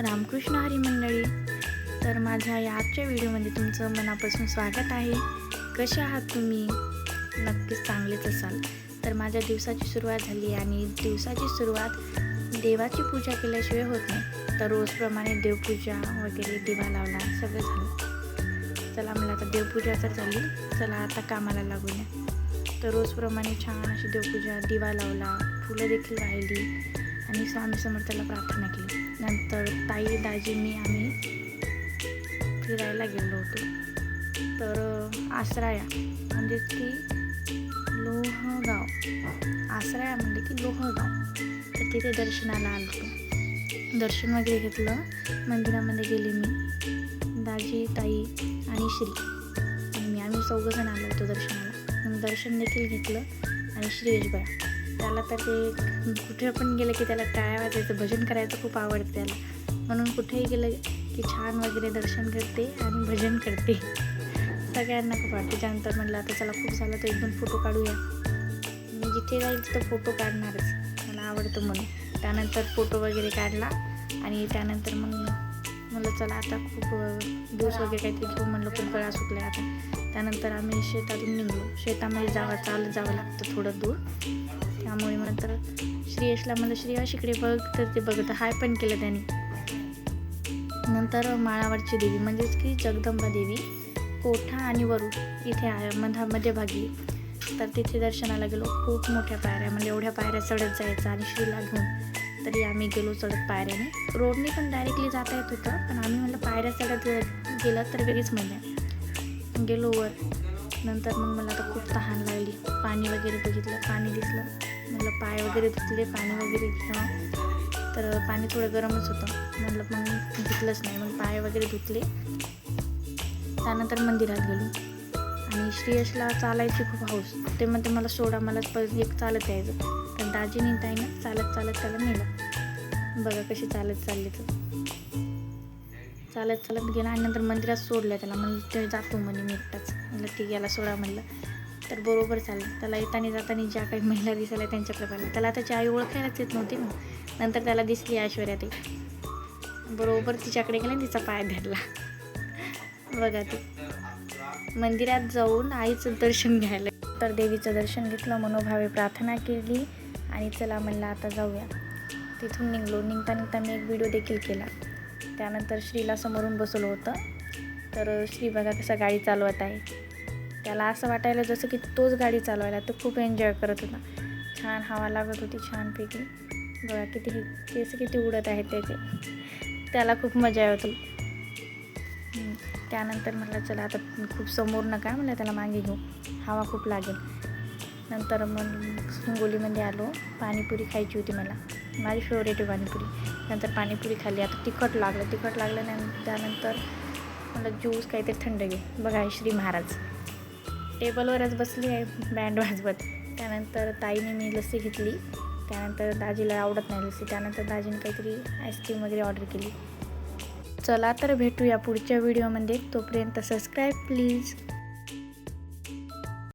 रामकृष्ण हरी मंडळी. तर माझ्या या आजच्या व्हिडिओमध्ये तुमचं मनापासून स्वागत आहे. कसे आहात तुम्ही? नक्कीच चांगलेच असाल. तर माझ्या दिवसाची सुरुवात झाली आणि दिवसाची सुरुवात देवाची पूजा केल्याशिवाय होत नाही. तर रोजप्रमाणे देवपूजा वगैरे दिवा लावला सगळं झालं. चला मला आता देवपूजा तर झाली, चला आता कामाला लागूया. तर रोजप्रमाणे छान अशी देवपूजा दिवा लावला, फुलं देखील वाहिली आणि स्वामी समर्थाला प्रार्थना केली. नंतर ताई दाजींनी आम्ही फिरायला गेलो होतो. तर आसराया म्हणजेच की लोहगाव, आसराया म्हणजे की लोहगाव, तर तिथे दर्शनाला आलो होतो. दर्शन वगैरे घेतलं, मंदिरामध्ये गेले मी, दाजी, ताई आणि श्री आणि आम्ही चौघंजण आलो होतो दर्शनाला. मग दर्शन देखील घेतलं आणि श्रेयश बया त्याला तर ते कुठे पण गेलं की त्याला टाळ्या वाजायचं, भजन करायचं खूप आवडतं त्याला. म्हणून कुठेही गेलं की छान वगैरे दर्शन करते आणि भजन करते. सगळ्यांना खूप आवडते. त्यानंतर म्हटलं आता चला खूप झालं तर 1-2 फोटो काढूया. मी जिथे जाईल तिथं फोटो काढणारच, मला आवडतं म्हणून. त्यानंतर फोटो वगैरे काढला आणि त्यानंतर मग म्हणलं चला आता खूप दिवस वगैरे काहीतरी घेऊ, म्हणलं खूप गळा सुकला आता. त्यानंतर आम्ही शेतातून निघलो. शेतामध्ये चालत जावं लागतं थोडं दूर, त्यामुळे नंतर श्रेयसला म्हणलं श्रेयस इकडे बघ, तर ते बघत हाय पण केलं त्याने. नंतर माळावरची देवी म्हणजेच की जगदंबा देवी कोठा आणि वरुड इथे आहे मध्यभागी. तर तिथे दर्शनाला गेलो. खूप मोठ्या पायऱ्या, म्हणजे एवढ्या पायऱ्या चढत जायचं आणि श्रीला घेऊन तरी आम्ही गेलो चढत पायऱ्याने. रोडने पण डायरेक्टली जाता येत होतं, पण आम्ही म्हणलं पायऱ्या चढत गेलं तर वेगळीच मजा. गेलो वर. नंतर मग मला आता खूप तहान लागली. पाणी वगैरे बघितलं, पाणी दिसलं, म्हटलं पाय वगैरे धुतले, पाणी वगैरे घ्यावं. तर पाणी थोडं गरमच होतं, म्हटलं मग धुतलंच नाही. मग पाय वगैरे धुतले. त्यानंतर मंदिरात गेलो आणि श्रेयसला चालायची खूप हौस. ते म्हणते मला सोडा, मला एक चालत यायचं. तर दाजीने ताईनं चालत त्याला नेलं. बघा कशी चालत चालली, तर चालत गेला आणि नंतर मंदिरात सोडलं त्याला. म्हणलं ते जातो म्हणे मी एकटाच. म्हणलं ठीक, याला सोडा म्हणलं. तर बरोबर चाललं. त्याला येताना जाताना ज्या काही महिला दिसायला त्यांच्याकडे पाहिलं. त्याला त्याची आई ओळखायलाच येत नव्हती ना. नंतर त्याला दिसली ऐश्वर्या, ते बरोबर तिच्याकडे गेला आणि तिचा पाय धरला. बघा ते मंदिरात जाऊन आईचं दर्शन घ्यायला. तर देवीचं दर्शन घेतलं, मनोभावे प्रार्थना केली आणि चला म्हणलं आता जाऊया. तिथून निघलो. निघता मी एक व्हिडिओ देखील केला. त्यानंतर श्रीला समोरून बसवलं होतं. तर श्री बघा कसा गाडी चालवत आहे. त्याला असं वाटायला जसं की तोच गाडी चालवायला. तो खूप एन्जॉय करत होता. छान हवा लागत होती छानपैकी. बघा किती केस किती उडत आहेत त्याचे. त्याला खूप मजा येत होती. त्यानंतर म्हटलं चला आता खूप समोर नका, म्हणलं त्याला मागे घेऊ, हवा खूप लागेल. नंतर मग हिंगोलीमध्ये आलो. पाणीपुरी खायची होती मला, माझी फेवरेट आहे पाणीपुरी. नंतर पाणीपुरी खाल्ली. आता तिखट लागलं त्यानंतर मला ज्यूस काहीतरी थंड घे. बघा श्री महाराज टेबलवरच बसली आहे बँड वाजवत. त्यानंतर ताईने मी लस्सी घेतली. त्यानंतर दाजीला आवडत नाही लस्सी. त्यानंतर दाजीने काहीतरी आईस्क्रीम वगैरे ऑर्डर केली. चला तर भेटूया पुढच्या व्हिडिओमध्ये. तोपर्यंत सबस्क्राईब प्लीज.